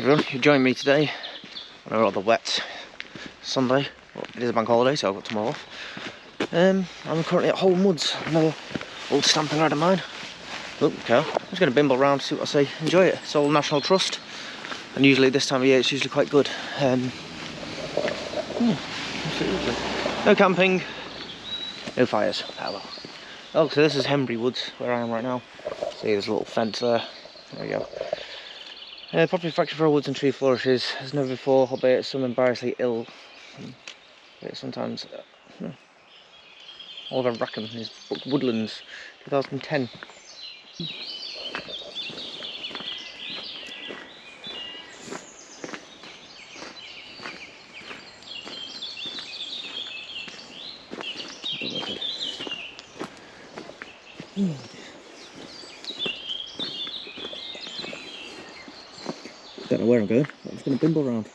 everyone, you join me today on a rather wet Sunday. Well, it is a bank holiday, so I've got tomorrow off. I'm currently at Holm Woods, another old stamping ground of mine. Oh, okay. I'm just going to bimble around, see what I say, enjoy it. It's all National Trust, and usually this time of year it's usually quite good. Yeah, absolutely. No camping, no fires. Oh well. Oh, so this is Hembury Woods, where I am right now. See, there's a little fence there. There we go. Property factory for woods and tree flourishes. As never before, albeit some embarrassingly ill. Sometimes. Oliver Rackham, his book Woodlands, 2010. Don't know where I'm going, I'm just going to bimble around.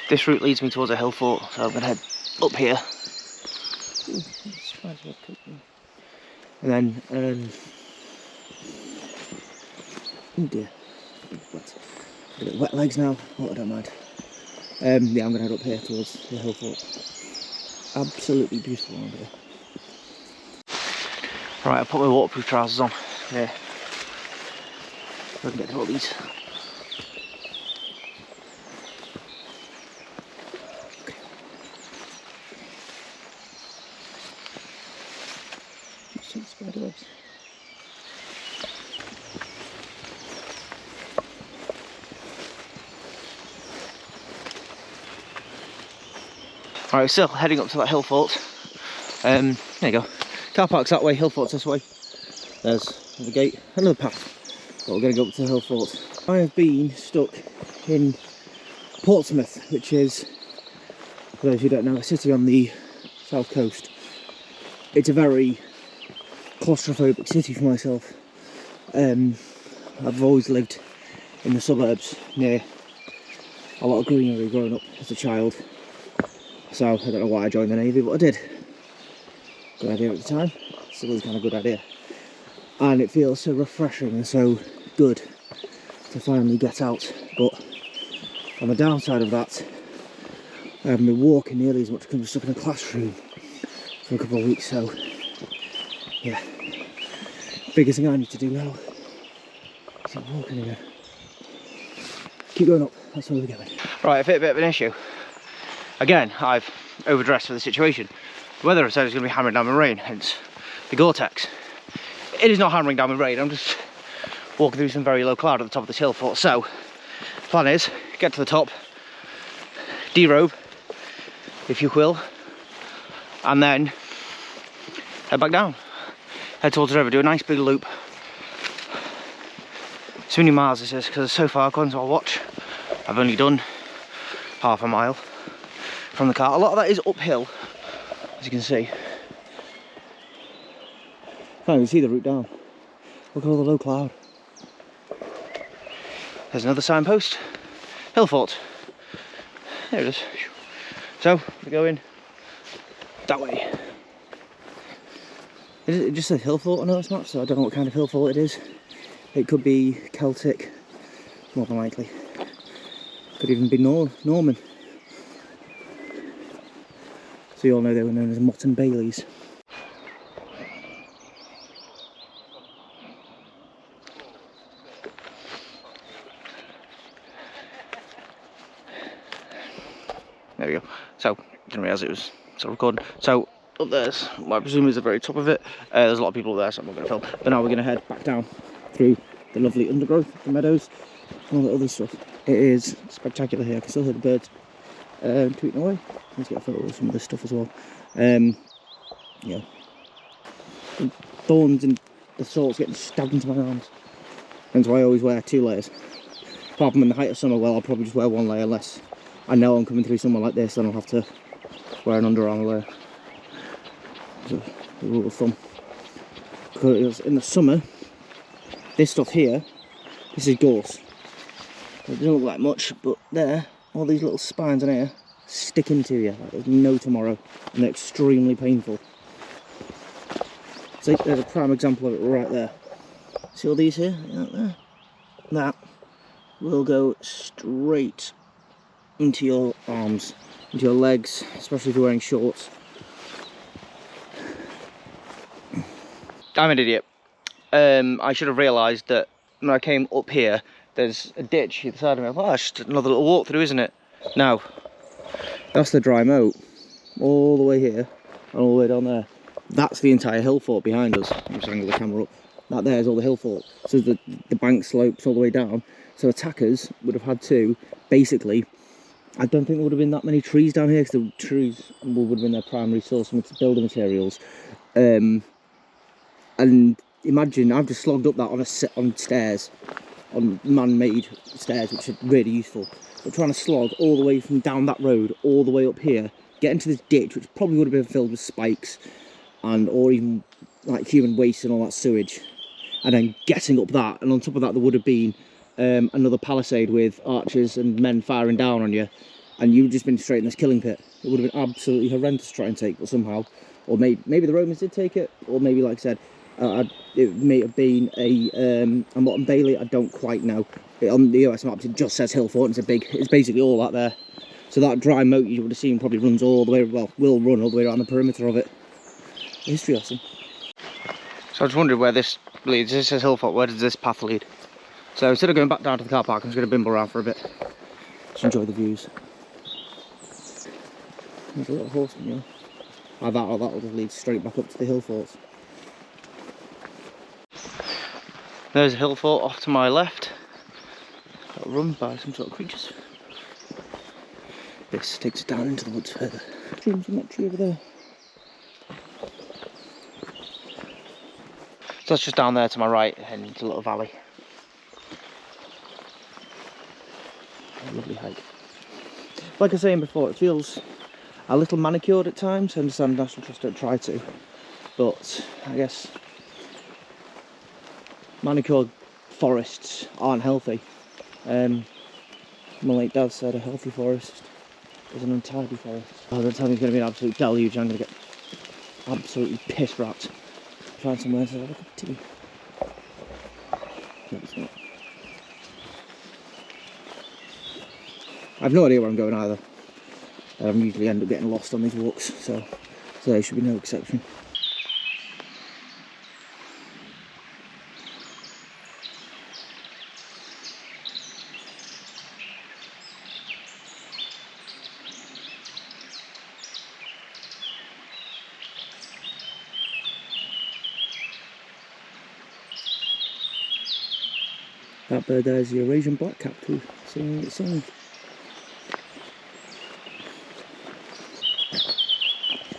This route leads me towards a hill fort, so I'm going to head up here. And then, oh dear, a bit wet legs now, oh I don't mind. Yeah, I'm going to head up here towards the hill fort. Absolutely beautiful around here. Right, I'll put my waterproof trousers on. Yeah. So I can get through all these. Spider webs. Alright, still heading up to that hill fort. There you go. Car park's that way, hill fort's this way. There's the gate, another path. But we're going to go up to the hill fort. I have been stuck in Portsmouth, which is, for those who don't know, a city on the south coast. It's a very claustrophobic city for myself. I've always lived in the suburbs near a lot of greenery growing up as a child, so I don't know why I joined the Navy, but I did. Good idea at the time, still is kind of a good idea, and it feels so refreshing and so good to finally get out. But on the downside of that, I haven't been walking nearly as much because I'm stuck in a classroom for a couple of weeks, so yeah, biggest thing I need to do now is keep walking again. Keep going up, that's where we're going. Right, I've hit a bit of an issue. Again, I've overdressed for the situation. The weather said it's going to be hammering down with rain, hence the Gore-Tex. It is not hammering down with rain, I'm just walking through some very low cloud at the top of this hill fort. So, the plan is, get to the top, derobe, if you will, and then head back down. Head towards the river, do a nice big loop. So many miles this is, because so far, according to our watch, I've only done half a mile from the car. A lot of that is uphill, as you can see. Can't even see the route down. Look at all the low cloud. There's another signpost. Hill fort. There it is. So, we're going that way. It just says hill fort on this map, so I don't know what kind of hill fort it is. It could be Celtic, more than likely. Could even be Norman. So you all know they were known as Motte and Baileys. There we go. So, didn't realise it was still recording. So, up there's what I presume is the very top of it. There's a lot of people there, so I'm not going to film. But now we're going to head back down through the lovely undergrowth, the meadows, and all the other stuff. It is spectacular here. I can still hear the birds tweeting away. Let's get a photo of some of this stuff as well. Yeah, the thorns and the salt's getting stabbed into my arms. That's why I always wear 2 layers. Apart from in the height of summer, well, I'll probably just wear 1 layer unless I know I'm coming through somewhere like this, then I'll have to wear an Under Armour layer. It's a rule of thumb. Because in the summer, this stuff here, this is gorse. It doesn't look like much, but there, all these little spines on here stick into you like there's no tomorrow, and they're extremely painful. See, there's a prime example of it right there. See all these here? Out there? That will go straight into your arms, into your legs, especially if you're wearing shorts. I'm an idiot. I should have realised that when I came up here, there's a ditch either side of me. Oh, it's just another little walk through, isn't it? No, that's the dry moat, all the way here and all the way down there. That's the entire hill fort behind us. I'm just angle the camera up. That there is all the hill fort. So the bank slopes all the way down. So attackers would have had to, basically, I don't think there would have been that many trees down here, because the trees would have been their primary source of building materials. And imagine, I've just slogged up that on stairs, on man-made stairs, which are really useful. But trying to slog all the way from down that road, all the way up here, get into this ditch, which probably would have been filled with spikes, and or even like human waste and all that sewage, and then getting up that, and on top of that there would have been another palisade with archers and men firing down on you, and you'd just been straight in this killing pit. It would have been absolutely horrendous to try and take, but somehow, or maybe the Romans did take it, or maybe, like I said, it may have been a Motte and Bailey. I don't quite know. On the US maps it just says hill fort, and it's basically all that there. So that dry moat you would have seen probably runs all the way, well, will run all the way around the perimeter of it. History lesson. So I was wondering where this leads. This says hill fort. Where does this path lead? So instead of going back down to the car park, I'm just going to bimble around for a bit. Just enjoy the views. There's a little horseman, you know. Or that will just lead straight back up to the hill forts. There's a hill fort off to my left. Got run by some sort of creatures. This takes us down into the woods further. Streams from that tree over there. So that's just down there to my right, and into a little valley. A lovely hike. Like I was saying before, it feels a little manicured at times. I understand National Trust don't try to, but I guess manicured forests aren't healthy. My late dad said a healthy forest is an untidy forest. Oh, don't tell me it's going to be an absolute deluge. I'm going to get absolutely piss wrapped. Find somewhere to have a cup of tea. No, it's not. I've no idea where I'm going either. I usually end up getting lost on these walks, so there should be no exception. That bird there is the Eurasian black-capped singing its song.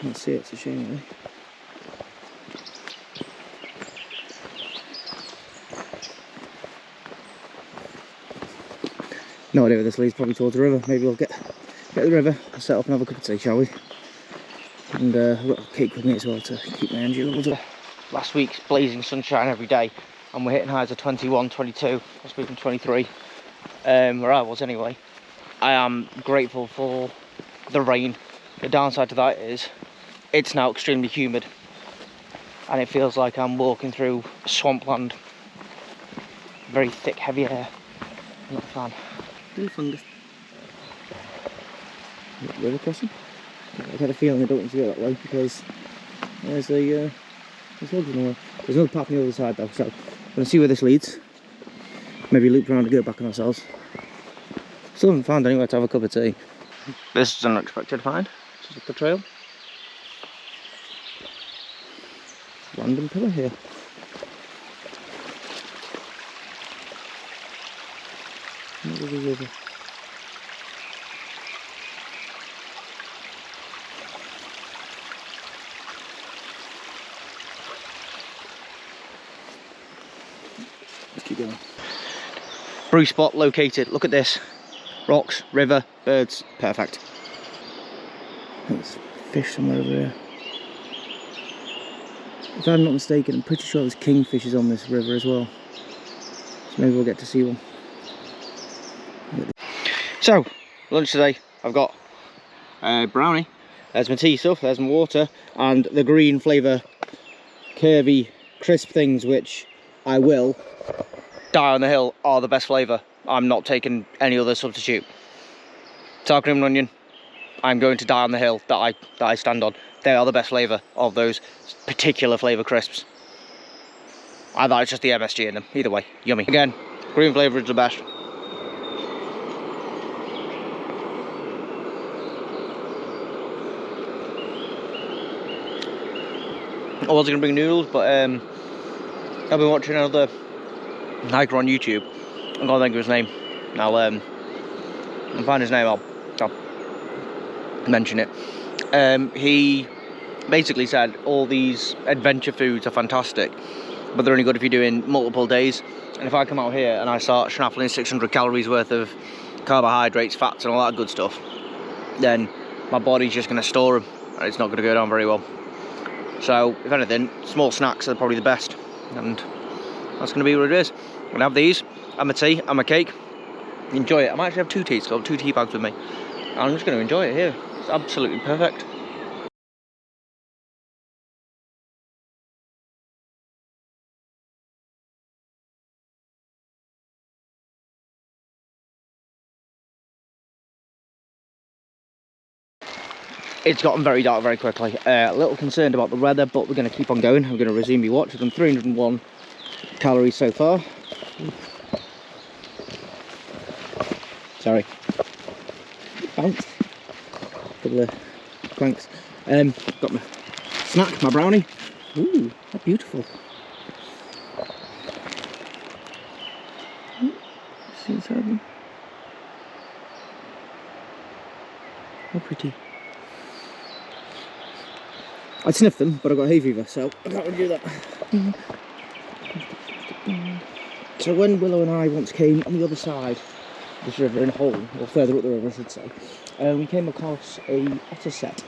Can't see it, it's a shame really. No idea where this leads, probably towards the river. Maybe we'll get the river, set up and have a cup of tea, shall we? And I've got a cake with me as well to keep my energy levels up. Last week's blazing sunshine every day, and we're hitting highs of 21, 22, last week in 23, where I was anyway. I am grateful for the rain. The downside to that is it's now extremely humid, and it feels like I'm walking through swampland. Very thick, heavy air. Not a fan. Little fungus. River crossing? I had a feeling I don't want to go that way because there's a logs in the way. There's another path on the other side though, so I'm going to see where this leads. Maybe loop around and go back on ourselves. Still haven't found anywhere to have a cup of tea. This is an unexpected find. This is up the trail. Random pillar here. Another river. Let's keep going. Brew spot located. Look at this. Rocks, river, birds. Perfect. There's fish somewhere over here. If I'm not mistaken, I'm pretty sure there's kingfishers on this river as well. So maybe we'll get to see one. So, lunch today, I've got brownie. There's my tea stuff, there's my water, and the green flavour curvy crisp things, which I will die on the hill are the best flavour. I'm not taking any other substitute. Sour cream and onion, I'm going to die on the hill that I stand on. They are the best flavour of those particular flavour crisps. I thought it's just the MSG in them. Either way, yummy. Again, green flavour is the best. I was going to bring noodles, but I've been watching another hiker on YouTube. I'm going to think of his name. I'll find his name, I'll mention it. He basically said all these adventure foods are fantastic, but they're only good if you're doing multiple days. And if I come out here and I start schnappling 600 calories worth of carbohydrates, fats and all that good stuff, then my body's just going to store them and it's not going to go down very well. So, if anything, small snacks are probably the best, and that's going to be what it is. I'm going to have these, and my tea, and my cake. Enjoy it. I might actually have 2 teas, so I've 2 tea bags with me. And I'm just going to enjoy it here. It's absolutely perfect. It's gotten very dark very quickly. A little concerned about the weather, but we're going to keep on going. I'm going to resume my watch. I've done 301 calories so far. Sorry. Bounce. Couple of planks. Got my snack, my brownie. Ooh, how beautiful. See inside them? How pretty. I'd sniff them, but I've got hay fever, so I can't really do that. So when Willow and I once came on the other side of this river in Holm, or further up the river I should say, we came across a otter set.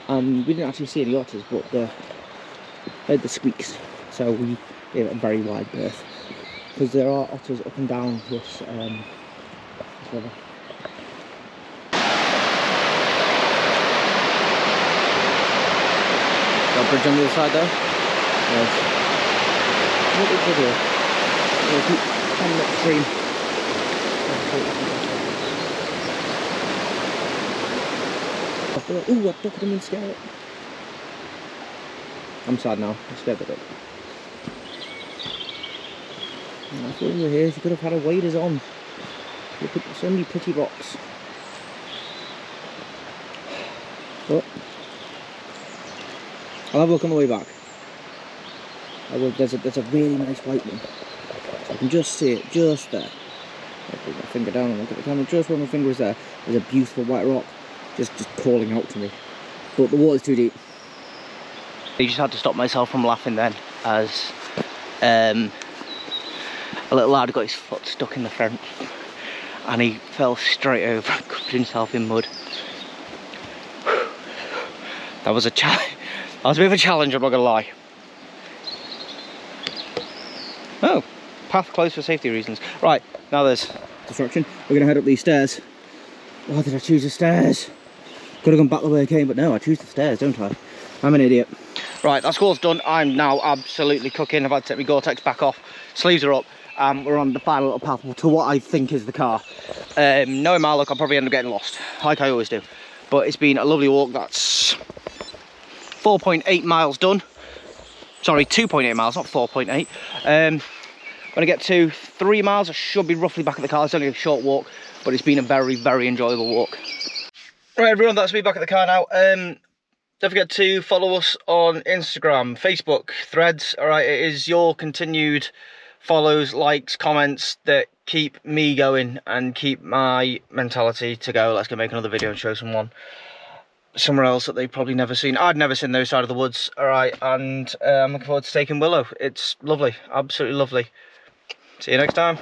We didn't actually see any otters, but they heard the squeaks, so we gave it a very wide berth. Because there are otters up and down this river. Got a bridge on the other side there. Yes. What is it here? We'll keep coming up the stream. Ooh, I ducked him and scared it. I'm sad now, I scared the duck. I thought we were here, she could have had her waders on. Look at so many pretty rocks. But I'll have a look on the way back. There's a really nice white one. So I can just see it, just there. I'll put my finger down and look at the camera. Just where my finger is there, there's a beautiful white rock. Just calling out to me. But the water's too deep. I just had to stop myself from laughing then, as a little lad got his foot stuck in the fence and he fell straight over and covered himself in mud. That was a challenge. That was a bit of a challenge, I'm not gonna lie. Oh, path closed for safety reasons. Right, now there's destruction. We're gonna head up these stairs. Why did I choose the stairs? Could have gone back the way I came, but no, I choose the stairs, don't I? I'm an idiot. Right, that score's done. I'm now absolutely cooking. I've had to take my Gore-Tex back off. Sleeves are up. We're on the final little path to what I think is the car. Knowing my luck, I'll probably end up getting lost, like I always do. But it's been a lovely walk. That's 4.8 miles done. Sorry, 2.8 miles, not 4.8. When I get to 3 miles, I should be roughly back at the car. It's only a short walk, but it's been a very, very enjoyable walk. Right, everyone, that's me back at the car now. Don't forget to follow us on Instagram, Facebook, Threads. All right, it is your continued follows, likes, comments that keep me going and keep my mentality to go. Let's go make another video and show someone somewhere else that they've probably never seen. I'd never seen those side of the woods. All right, and I'm looking forward to taking Willow. It's lovely, absolutely lovely. See you next time.